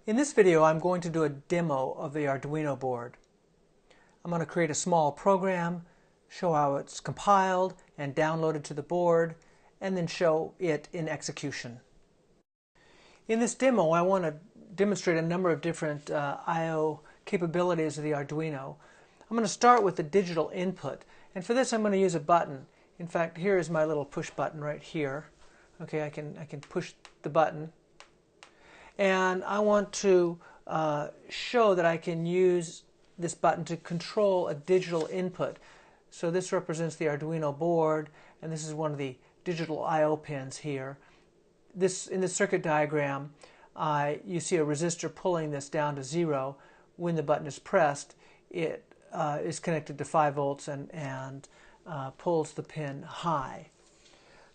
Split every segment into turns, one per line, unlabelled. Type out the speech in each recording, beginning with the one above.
In this video, I'm going to do a demo of the Arduino board. I'm going to create a small program, show how it's compiled and downloaded to the board, and then show it in execution. In this demo, I want to demonstrate a number of different I/O capabilities of the Arduino. I'm going to start with the digital input, and for this I'm going to use a button. In fact, here is my little push button right here. Okay, I can push the button. And I want to show that I can use this button to control a digital input. So this represents the Arduino board, and this is one of the digital I/O pins here. In this circuit diagram, you see a resistor pulling this down to 0. When the button is pressed, it is connected to 5 volts and pulls the pin high.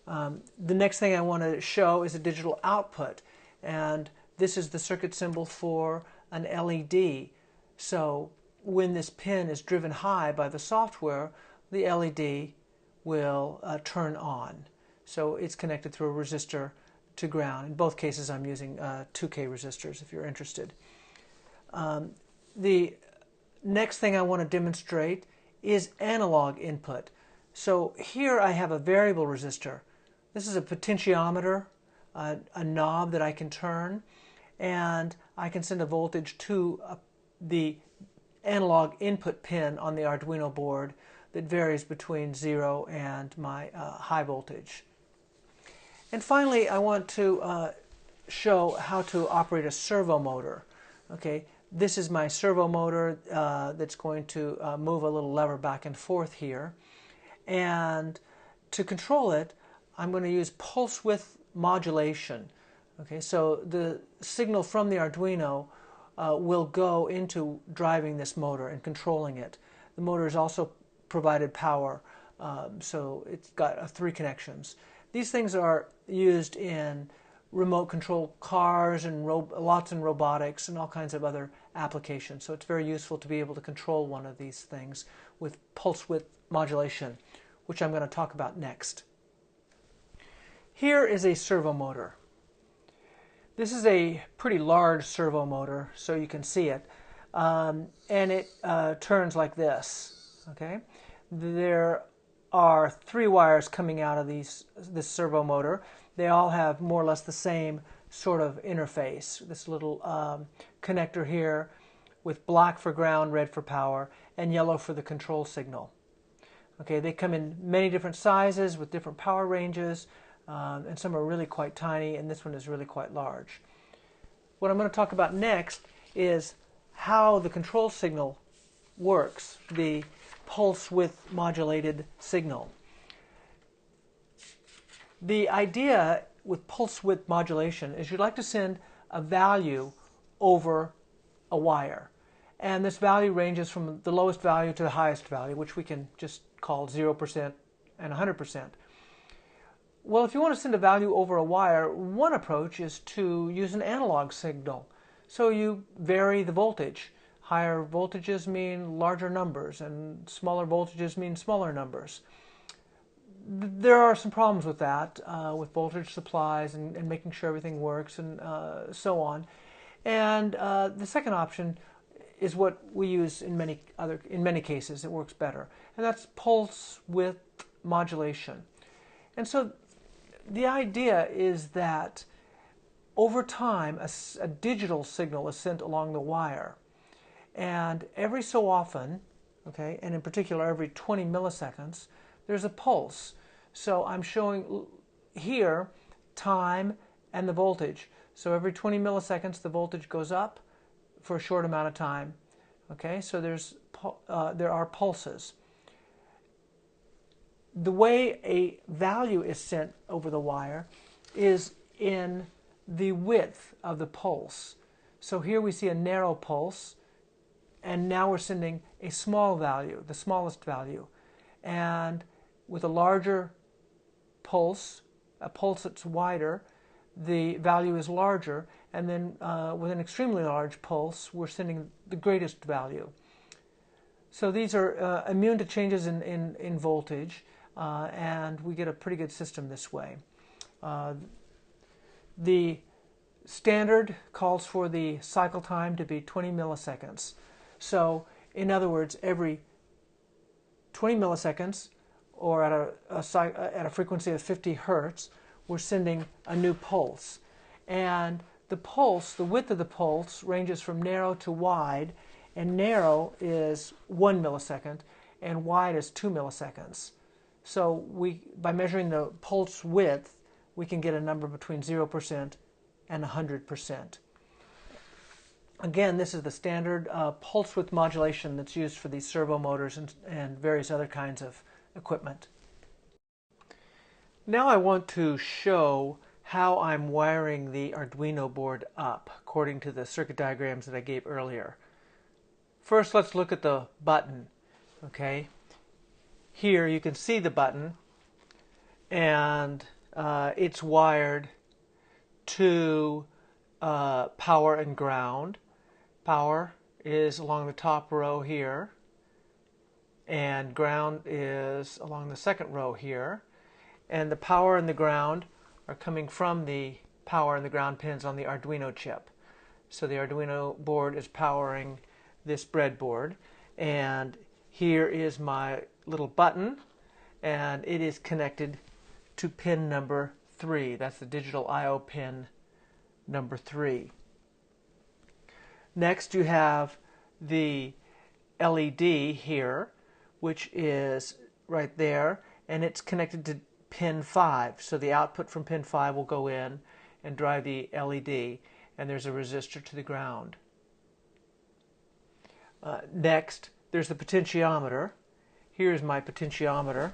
The next thing I want to show is a digital output, and this is the circuit symbol for an LED. So when this pin is driven high by the software, the LED will turn on. So it's connected through a resistor to ground. In both cases I'm using 2K resistors if you're interested. The next thing I want to demonstrate is analog input. So here I have a variable resistor. This is a potentiometer, a knob that I can turn, and I can send a voltage to the analog input pin on the Arduino board that varies between 0 and my high voltage. And finally, I want to show how to operate a servo motor. Okay, this is my servo motor that's going to move a little lever back and forth here. And to control it, I'm going to use pulse width modulation. Okay, so the signal from the Arduino will go into driving this motor and controlling it. The motor is also provided power, so it's got 3 connections. These things are used in remote control cars and lots in robotics and all kinds of other applications. So it's very useful to be able to control one of these things with pulse width modulation, which I'm going to talk about next. Here is a servo motor. This is a pretty large servo motor, so you can see it, and it turns like this. Okay, there are 3 wires coming out of this servo motor. They all have more or less the same sort of interface. This little connector here with black for ground, red for power, and yellow for the control signal. Okay, they come in many different sizes with different power ranges. And some are really quite tiny, and this one is really quite large. What I'm going to talk about next is how the control signal works, the pulse width modulated signal. The idea with pulse width modulation is you'd like to send a value over a wire. And this value ranges from the lowest value to the highest value, which we can just call 0% and 100%. Well, if you want to send a value over a wire, one approach is to use an analog signal. So you vary the voltage. Higher voltages mean larger numbers, and smaller voltages mean smaller numbers. There are some problems with that, with voltage supplies and making sure everything works and so on. And the second option is what we use in many cases. It works better, and that's pulse width modulation. And so the idea is that over time a digital signal is sent along the wire, and every so often, okay, and in particular every 20 milliseconds, there's a pulse. So I'm showing here time and the voltage. So every 20 milliseconds the voltage goes up for a short amount of time. Okay, so there are pulses. The way a value is sent over the wire is in the width of the pulse. So here we see a narrow pulse, and now we're sending a small value, the smallest value. And with a larger pulse, a pulse that's wider, the value is larger, and then with an extremely large pulse, we're sending the greatest value. So these are immune to changes in voltage. And we get a pretty good system this way. The Standard calls for the cycle time to be 20 milliseconds. So, in other words, every 20 milliseconds, or at a frequency of 50 hertz, we're sending a new pulse. And the pulse, the width of the pulse, ranges from narrow to wide, and narrow is 1 millisecond, and wide is 2 milliseconds. So by measuring the pulse width, we can get a number between 0% and 100%. Again, this is the standard pulse width modulation that's used for these servo motors and various other kinds of equipment. Now I want to show how I'm wiring the Arduino board up according to the circuit diagrams that I gave earlier. First, let's look at the button. Okay, here you can see the button, and it's wired to power and ground. Power is along the top row here, and ground is along the second row here. And the power and the ground are coming from the power and the ground pins on the Arduino chip. So the Arduino board is powering this breadboard, and here is my little button, and it is connected to pin number 3. That's the digital I/O pin number 3. Next you have the LED here, which is right there, and it's connected to pin 5. So the output from pin 5 will go in and drive the LED, and there's a resistor to the ground. Next, there's the potentiometer. Here's my potentiometer.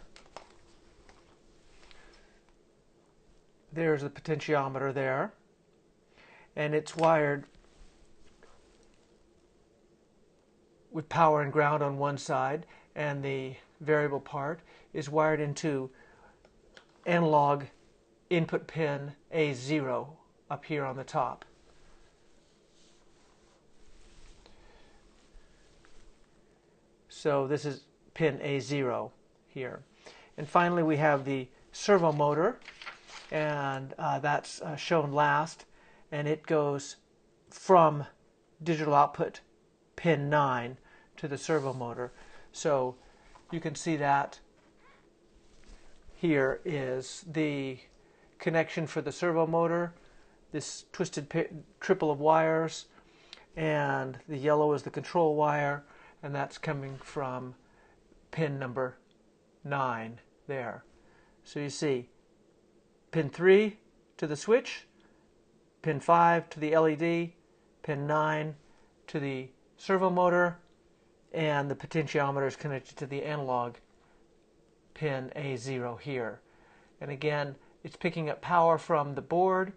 There's the potentiometer there, and it's wired with power and ground on one side, and the variable part is wired into analog input pin A0 up here on the top. So this is pin A0 here. And finally we have the servo motor, and that's shown last, and it goes from digital output pin 9 to the servo motor. So you can see that here is the connection for the servo motor, this twisted triple of wires, and the yellow is the control wire, and that's coming from pin number 9 there. So you see pin 3 to the switch, pin 5 to the LED, pin 9 to the servo motor, and the potentiometer is connected to the analog pin A0 here. And again, it's picking up power from the board,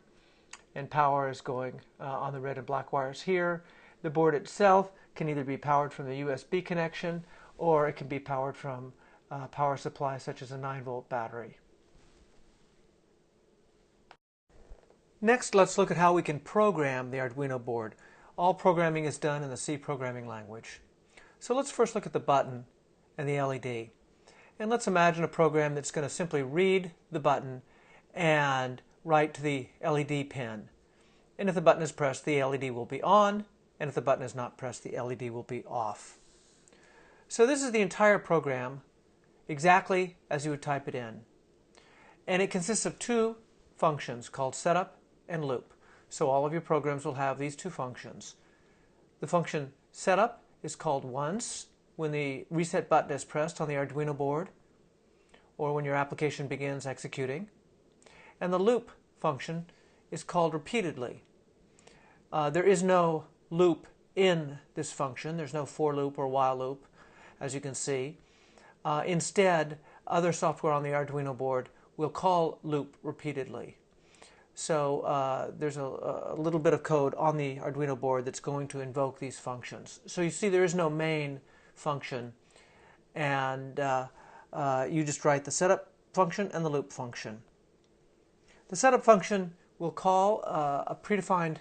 and power is going on the red and black wires here. The board itself can either be powered from the USB connection, or it can be powered from a power supply such as a 9-volt battery. Next, let's look at how we can program the Arduino board. All programming is done in the C programming language. So let's first look at the button and the LED. And let's imagine a program that's going to simply read the button and write to the LED pin. And if the button is pressed, the LED will be on, and if the button is not pressed, the LED will be off. So this is the entire program exactly as you would type it in. And it consists of two functions called setup and loop. So all of your programs will have these two functions. The function setup is called once when the reset button is pressed on the Arduino board, or when your application begins executing. And the loop function is called repeatedly. There is no loop in this function. There's no for loop or while loop, as you can see. Instead, other software on the Arduino board will call loop repeatedly. So there's a little bit of code on the Arduino board that's going to invoke these functions. So you see there is no main function, and you just write the setup function and the loop function. The setup function will call a predefined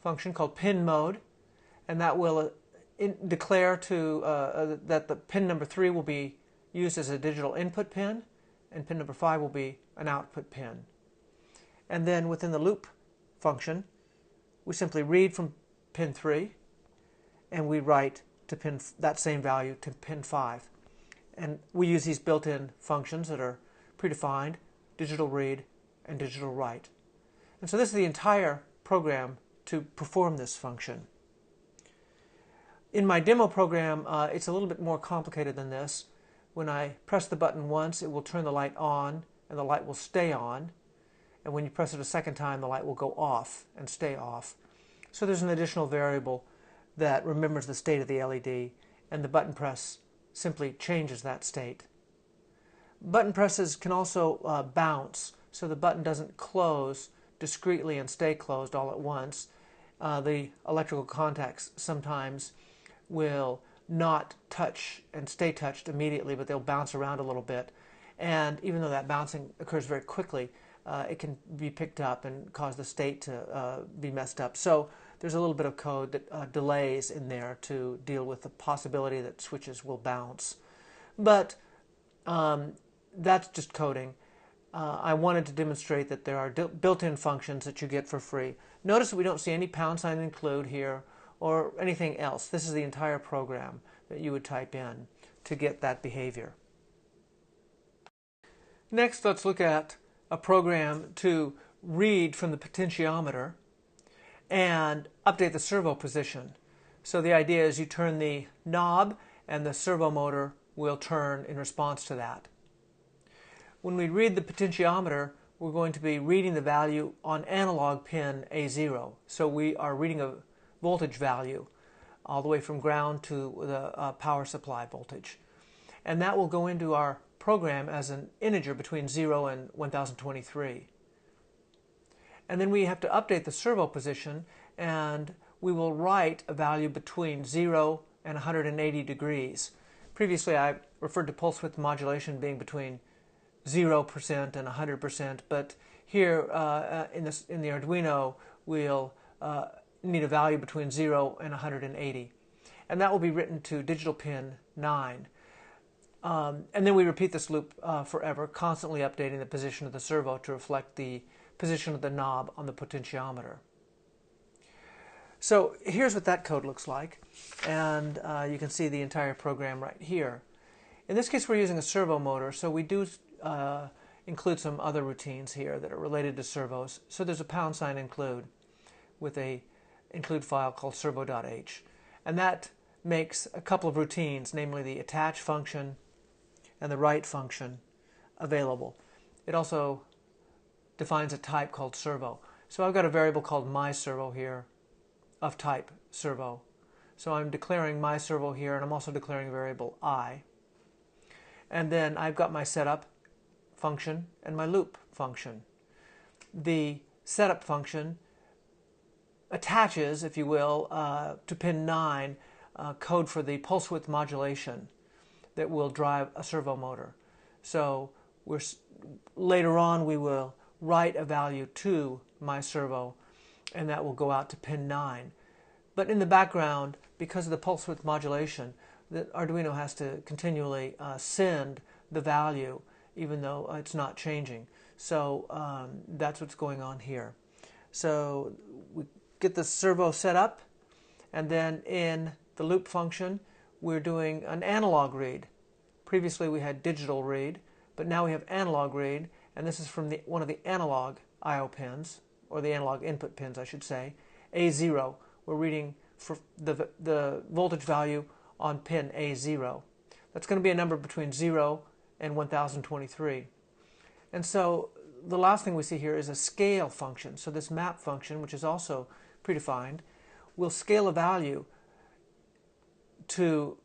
function called pin mode, and that will declare that the pin number 3 will be used as a digital input pin, and pin number 5 will be an output pin. And then within the loop function, we simply read from pin 3 and we write to that same value to pin 5. And we use these built-in functions that are predefined, digital read and digital write. And so this is the entire program to perform this function. In my demo program, it's a little bit more complicated than this. When I press the button once, it will turn the light on and the light will stay on. And when you press it a second time, the light will go off and stay off. So there's an additional variable that remembers the state of the LED, and the button press simply changes that state. Button presses can also bounce, so the button doesn't close discreetly and stay closed all at once. The electrical contacts sometimes will not touch and stay touched immediately, but they'll bounce around a little bit. And even though that bouncing occurs very quickly, it can be picked up and cause the state to be messed up. So there's a little bit of code that delays in there to deal with the possibility that switches will bounce. But that's just coding. I wanted to demonstrate that there are built-in functions that you get for free. Notice that we don't see any # include here or anything else. This is the entire program that you would type in to get that behavior. Next, let's look at a program to read from the potentiometer and update the servo position. So the idea is you turn the knob and the servo motor will turn in response to that. When we read the potentiometer, we're going to be reading the value on analog pin A0. So we are reading a voltage value all the way from ground to the power supply voltage. And that will go into our program as an integer between 0 and 1023. And then we have to update the servo position, and we will write a value between 0 and 180 degrees. Previously I referred to pulse width modulation being between 0% and 100%, but here in the Arduino we'll need a value between 0 and 180. And that will be written to digital pin 9. And then we repeat this loop forever, constantly updating the position of the servo to reflect the position of the knob on the potentiometer. So here's what that code looks like, and you can see the entire program right here. In this case we're using a servo motor, so we do include some other routines here that are related to servos. So there's a # include with a include file called servo.h, and that makes a couple of routines, namely the attach function and the write function, available. It also defines a type called servo. So I've got a variable called myServo here of type servo. So I'm declaring myServo here, and I'm also declaring a variable I. And then I've got my setup function and my loop function. The setup function attaches, if you will, to pin 9 code for the pulse width modulation that will drive a servo motor. So later on we will write a value to my servo, and that will go out to pin 9. But in the background, because of the pulse width modulation, the Arduino has to continually send the value even though it's not changing. So that's what's going on here. So we get the servo set up, and then in the loop function we're doing an analog read. Previously we had digital read, but now we have analog read, and this is from one of the analog I/O pins, or the analog input pins I should say, A0. We're reading for the voltage value on pin A0. That's going to be a number between 0 and 1023. And so the last thing we see here is a scale function. So this map function, which is also predefined, will scale a value to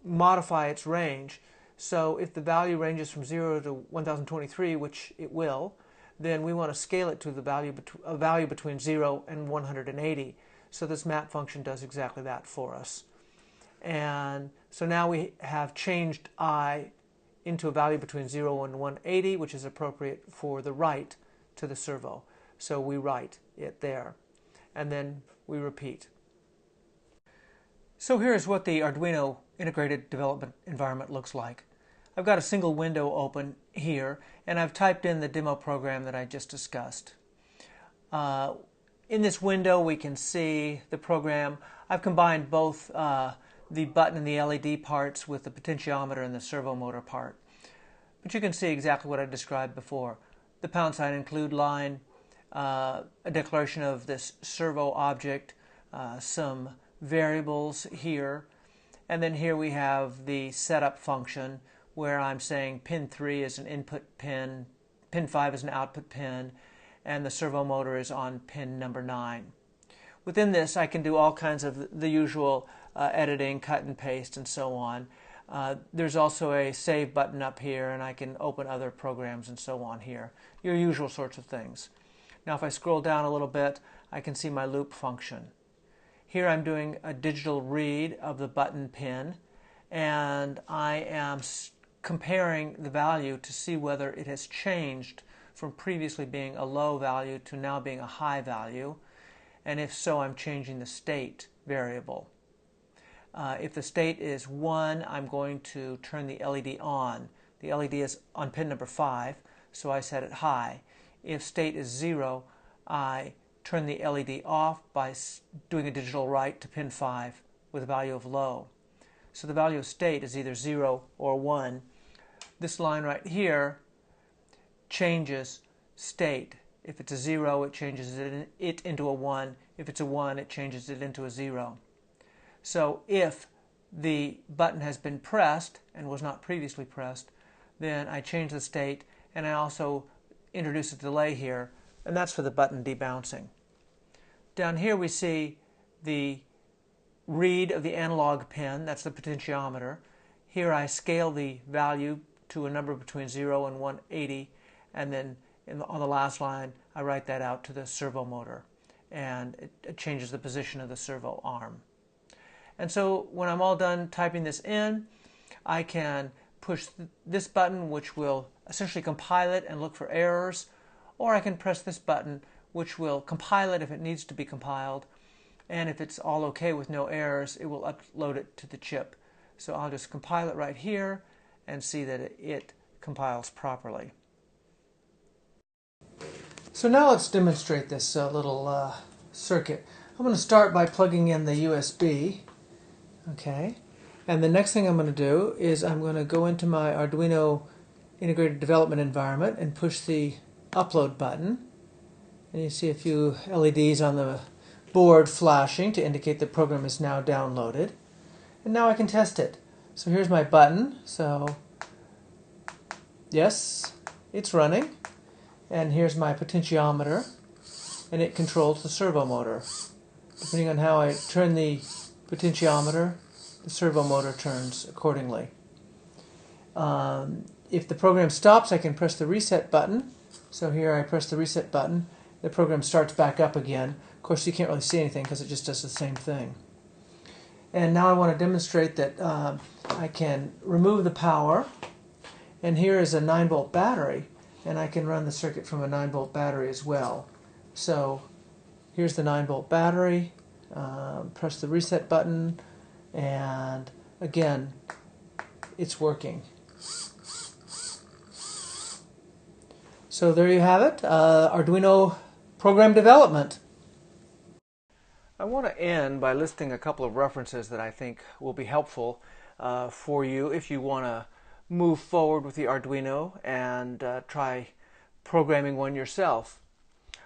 modify its range. So if the value ranges from 0 to 1023, which it will, then we want to scale it to a value between 0 and 180. So this map function does exactly that for us. And so now we have changed I into a value between 0 and 180, which is appropriate for the write to the servo. So we write it there, and then we repeat. So here's what the Arduino integrated development environment looks like. I've got a single window open here, and I've typed in the demo program that I just discussed. In this window we can see the program. I've combined both the button and the LED parts with the potentiometer and the servo motor part. But you can see exactly what I described before. The pound sign include line, a declaration of this servo object, some variables here, and then here we have the setup function where I'm saying pin 3 is an input pin, pin 5 is an output pin, and the servo motor is on pin number 9. Within this I can do all kinds of the usual editing, cut and paste, and so on. There's also a save button up here, and I can open other programs and so on here. Your usual sorts of things. Now if I scroll down a little bit, I can see my loop function. Here I'm doing a digital read of the button pin, and I am comparing the value to see whether it has changed from previously being a low value to now being a high value, and if so, I'm changing the state variable. If the state is 1, I'm going to turn the LED on. The LED is on pin number 5, so I set it high. If state is 0, I turn the LED off by doing a digital write to pin 5 with a value of low. So the value of state is either 0 or 1. This line right here changes state. If it's a 0, it changes it into a 1. If it's a 1, it changes it into a 0. So if the button has been pressed and was not previously pressed, then I change the state, and I also introduce a delay here, and that's for the button debouncing. Down here we see the read of the analog pin, that's the potentiometer. Here I scale the value to a number between 0 and 180, and then on the last line I write that out to the servo motor, and it changes the position of the servo arm. And so when I'm all done typing this in, I can push this button, which will essentially compile it and look for errors, or I can press this button, which will compile it if it needs to be compiled, and if it's all okay with no errors, it will upload it to the chip. So I'll just compile it right here and see that it compiles properly. So now let's demonstrate this little circuit. I'm going to start by plugging in the USB. Okay, and the next thing I'm going to do is I'm going to go into my Arduino integrated development environment and push the upload button. And you see a few LEDs on the board flashing to indicate the program is now downloaded. And now I can test it. So here's my button. So yes, it's running. And here's my potentiometer, and it controls the servo motor. Depending on how I turn the potentiometer, the servo motor turns accordingly. If the program stops, I can press the reset button. So here I press the reset button. The program starts back up again. Of course, you can't really see anything because it just does the same thing. And now I want to demonstrate that I can remove the power. And here is a 9-volt battery, and I can run the circuit from a 9-volt battery as well. So here's the 9-volt battery. Press the reset button, and again, it's working. So there you have it, Arduino program development. I want to end by listing a couple of references that I think will be helpful for you if you want to move forward with the Arduino and try programming one yourself.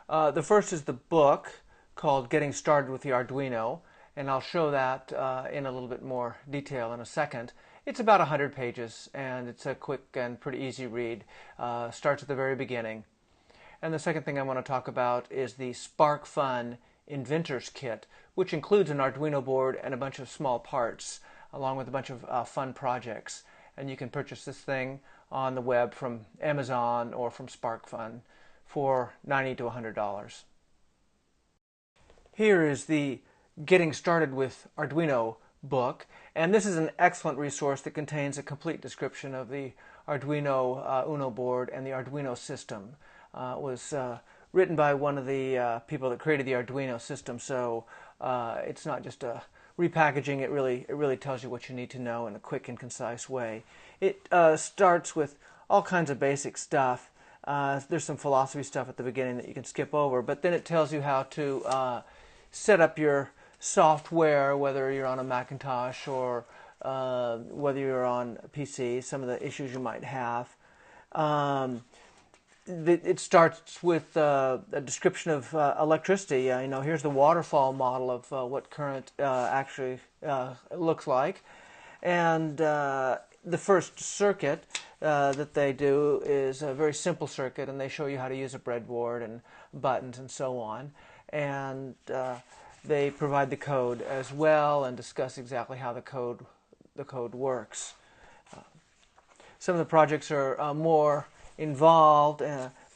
The first is the book called Getting Started with the Arduino, and I'll show that in a little bit more detail in a second. It's about 100 pages, and it's a quick and pretty easy read. Starts at the very beginning. And the second thing I want to talk about is the SparkFun Inventor's Kit, which includes an Arduino board and a bunch of small parts, along with a bunch of fun projects. And you can purchase this thing on the web from Amazon or from SparkFun for $90 to $100. Here is the Getting Started with Arduino book, and this is an excellent resource that contains a complete description of the Arduino Uno board and the Arduino system. It was written by one of the people that created the Arduino system, so it's not just a repackaging. It really tells you what you need to know in a quick and concise way. It starts with all kinds of basic stuff, There's some philosophy stuff at the beginning that you can skip over, but then it tells you how to set up your software, whether you're on a Macintosh or whether you're on a PC, some of the issues you might have. It starts with a description of electricity. Here's the waterfall model of what current actually looks like. And the first circuit that they do is a very simple circuit, and they show you how to use a breadboard and buttons and so on. And they provide the code as well and discuss exactly how the code works. Some of the projects are more involved,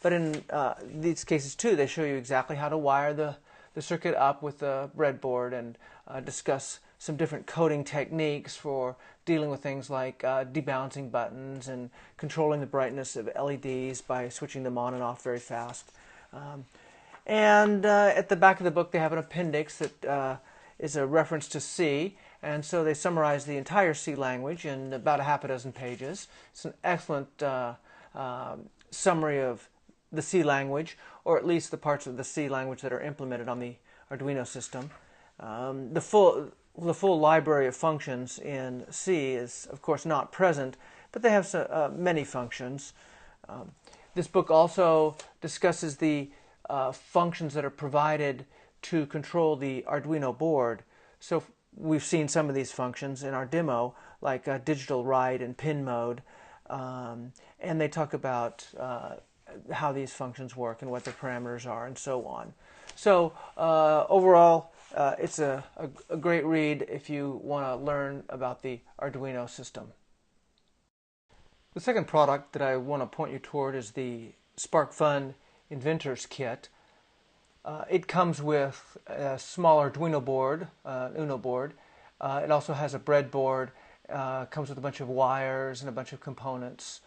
but in these cases too, they show you exactly how to wire the circuit up with the breadboard and discuss some different coding techniques for dealing with things like debalancing buttons and controlling the brightness of LEDs by switching them on and off very fast. And at the back of the book they have an appendix that is a reference to C, and so they summarize the entire C language in about a half a dozen pages. It's an excellent summary of the C language, or at least the parts of the C language that are implemented on the Arduino system. The full library of functions in C is, of course, not present, but they have many functions. This book also discusses the functions that are provided to control the Arduino board. So we've seen some of these functions in our demo, like digital write and pin mode, and they talk about how these functions work and what their parameters are and so on. So overall, it's a great read if you want to learn about the Arduino system. The second product that I want to point you toward is the SparkFun Inventors Kit. It comes with a small Arduino board, Uno board. It also has a breadboard. Comes with a bunch of wires and a bunch of components.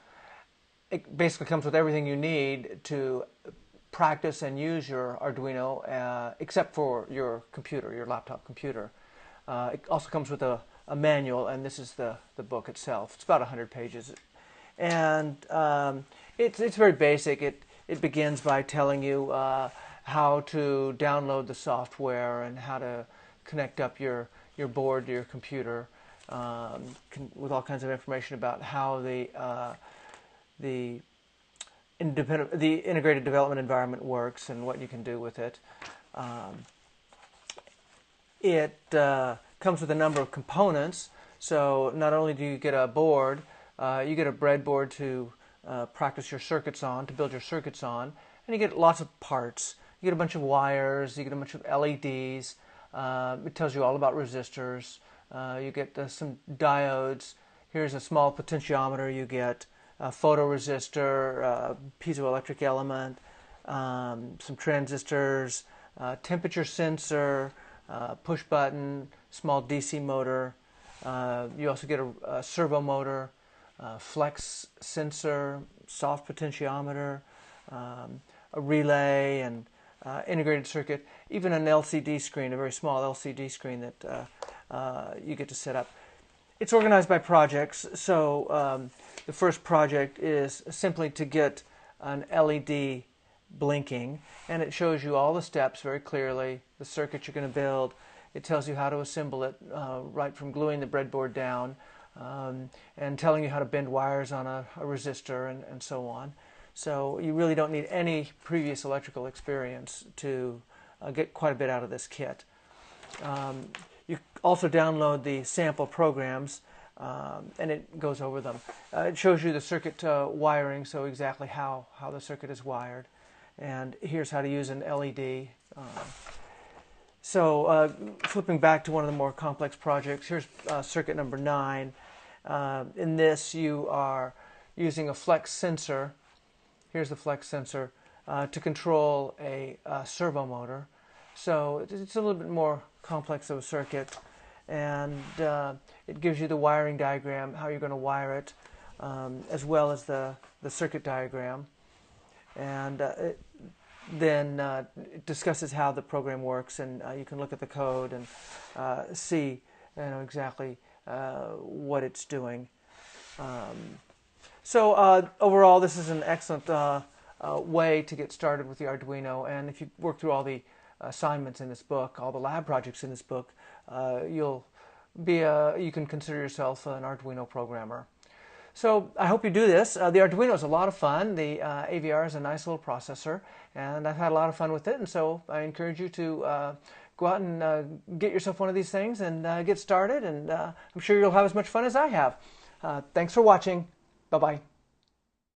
It basically comes with everything you need to practice and use your Arduino, except for your computer, your laptop computer. It also comes with a manual, and this is the book itself. It's about 100 pages. And it's very basic. It begins by telling you how to download the software and how to connect up your board to your computer, with all kinds of information about how the integrated development environment works and what you can do with it. It comes with a number of components, so not only do you get a board, you get a breadboard to practice your circuits on, to build your circuits on, and you get lots of parts. You get a bunch of wires, you get a bunch of LEDs, it tells you all about resistors, you get some diodes. Here's a small potentiometer. You get a photoresistor, a piezoelectric element, some transistors, temperature sensor, push button, small DC motor. You also get a servo motor, flex sensor, soft potentiometer, a relay, and integrated circuit, even an LCD screen, a very small LCD screen that you get to set up. It's organized by projects, so the first project is simply to get an LED blinking, and it shows you all the steps very clearly, the circuit you're going to build. It tells you how to assemble it, right from gluing the breadboard down and telling you how to bend wires on a resistor and so on. So you really don't need any previous electrical experience to get quite a bit out of this kit. You also download the sample programs, and it goes over them. It shows you the circuit wiring, so exactly how the circuit is wired. And here's how to use an LED. Flipping back to one of the more complex projects, here's circuit number 9. In this, you are using a flex sensor. Here's the flex sensor to control a servo motor. So it's a little bit more complex of a circuit, and it gives you the wiring diagram, how you're going to wire it, as well as the circuit diagram. And then it discusses how the program works, and you can look at the code and see exactly what it's doing. Overall, this is an excellent way to get started with the Arduino. And if you work through all the assignments in this book, all the lab projects in this book, you can consider yourself an Arduino programmer. So I hope you do this. The Arduino is a lot of fun. The AVR is a nice little processor, and I've had a lot of fun with it. And so I encourage you to go out and get yourself one of these things and get started. And I'm sure you'll have as much fun as I have. Thanks for watching. Bye-bye.